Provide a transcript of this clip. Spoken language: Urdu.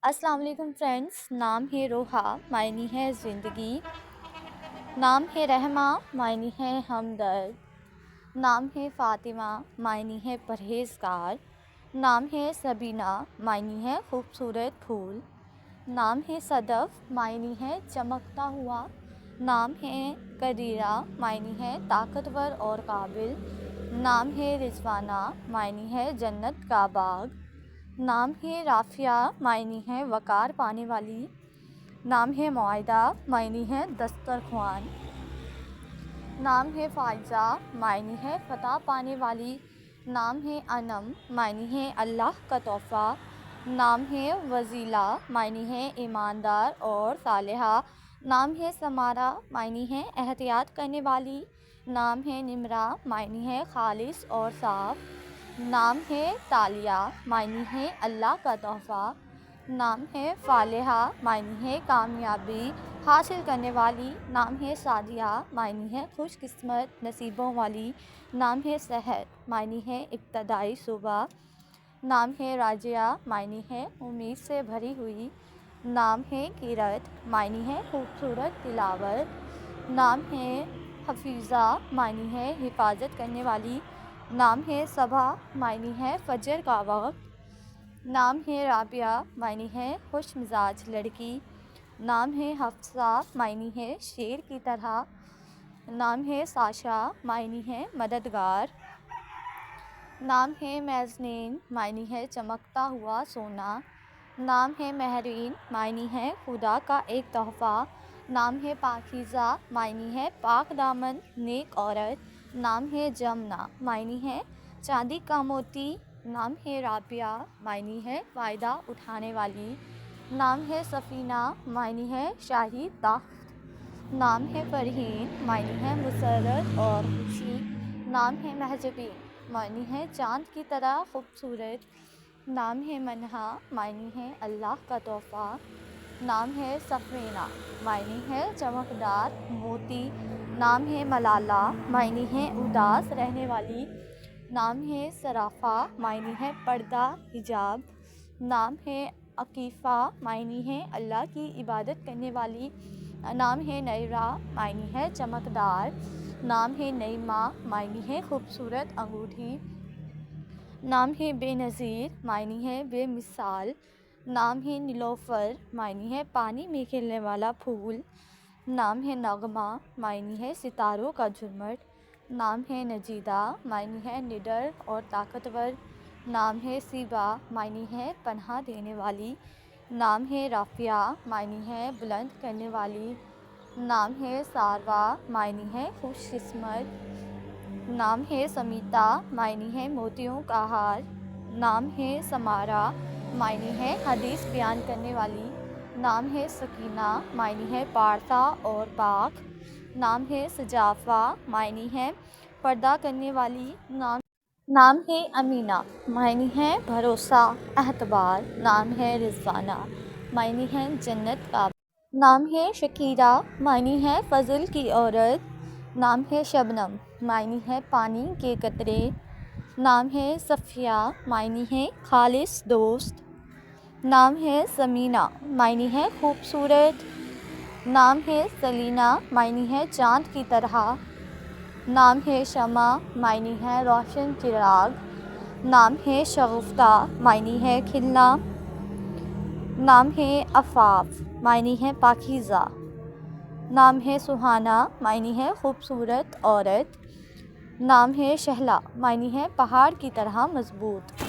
السلام علیکم فرینڈس. نام ہے روحا، معنی ہے زندگی. نام ہے رحمہ، معنی ہے ہمدرد. نام ہے فاطمہ، معنی ہے پرہیزگار. نام ہے سبینہ، معنی ہے خوبصورت پھول. نام ہے صدف، معنی ہے چمکتا ہوا. نام ہے قدیرہ، معنی ہے طاقتور اور قابل. نام ہے رضوانہ، معنی ہے جنت کا باغ. نام ہے رافعہ، معنی ہے وقار پانے والی. نام ہے معاہدہ، معنی ہے دسترخوان. نام ہے فائزہ، معنی ہے فتح پانے والی. نام ہے انم، معنی ہے اللہ کا تحفہ. نام ہے وسیلہ، معنی ہے ایماندار اور صالحہ. نام ہے سمارہ، معنی ہے احتیاط کرنے والی. نام ہے نمرہ، معنی ہے خالص اور صاف. نام ہے تالیہ، معنی ہے اللہ کا تحفہ. نام ہے فالحہ، معنی ہے کامیابی حاصل کرنے والی. نام ہے سعدیہ، معنی ہے خوش قسمت نصیبوں والی. نام ہے صحت، معنی ہے ابتدائی صبح. نام ہے راجعہ، معنی ہے امید سے بھری ہوئی. نام ہے قرۃ، معنی ہے خوبصورت تلاوت. نام ہے حفیظہ، معنی ہے حفاظت کرنے والی. نام ہے صبا، معنی ہے فجر کا وقت. نام ہے رابعہ، معنی ہے خوش مزاج لڑکی. نام ہے حفصہ، معنی ہے شیر کی طرح. نام ہے ساشا، معنی ہے مددگار. نام ہے میزنین، معنی ہے چمکتا ہوا سونا. نام ہے مہرین، معنی ہے خدا کا ایک تحفہ. نام ہے پاکیزہ، معنی ہے پاک دامن نیک عورت. نام ہے جمنہ، معنی ہے چاندی کا موتی. نام ہے رابعہ، معنی ہے فائدہ اٹھانے والی. نام ہے سفینہ، معنی ہے شاہی تخت. نام ہے فرحین، معنی ہے مسرت اور خوشی. نام ہے محجوبین، معنی ہے چاند کی طرح خوبصورت. نام ہے منہا، معنی ہے اللہ کا تحفہ. نام ہے صفینہ، معنی ہے چمکدار موتی. نام ہے ملالہ، معنی ہے اداس رہنے والی. نام ہے صرافہ، معنی ہے پردہ حجاب. نام ہے عفیفہ، معنی ہے اللہ کی عبادت کرنے والی. نام ہے نیرہ، معنی ہے چمکدار. نام ہے نعیمہ، معنی ہے خوبصورت انگوٹھی. نام ہے بے نظیر، معنی ہے بے مثال. نام ہے نیلوفر، معنی ہے پانی میں کھلنے والا پھول. نام ہے نغمہ، معنی ہے ستاروں کا جھرمٹ. نام ہے نجیدہ، معنی ہے نڈر اور طاقتور. نام ہے سیبا، معنی ہے پناہ دینے والی. نام ہے رافعہ، معنی ہے بلند کرنے والی. نام ہے ساروا، معنی ہے خوش قسمت. نام ہے سمیتا، معنی ہے موتیوں کا ہار. نام ہے سمارہ، معنی ہے حدیث بیان کرنے والی. نام ہے سکینہ، معنی ہے پارسا اور پاک. نام ہے سجافہ، معنی ہے پردہ کرنے والی. نام ہے امینہ، معنی ہے بھروسہ اعتبار. نام ہے رضوانہ، معنی ہے جنت کا باغ. نام ہے شکیرہ، معنی ہے فضل کی عورت. نام ہے شبنم، معنی ہے پانی کے قطرے. نام ہے صفیہ، معنی ہے خالص دوست. نام ہے ثمینہ، معنی ہے خوبصورت. نام ہے سلینا، معنی ہے چاند کی طرح. نام ہے شمع، معنی ہے روشن چراغ. نام ہے شگفتہ، معنی ہے کھلنا. نام ہے عفاف، معنی ہے پاکیزہ. نام ہے سہانا، معنی ہے خوبصورت عورت. نام ہے شہلا، معنی ہے پہاڑ کی طرح مضبوط.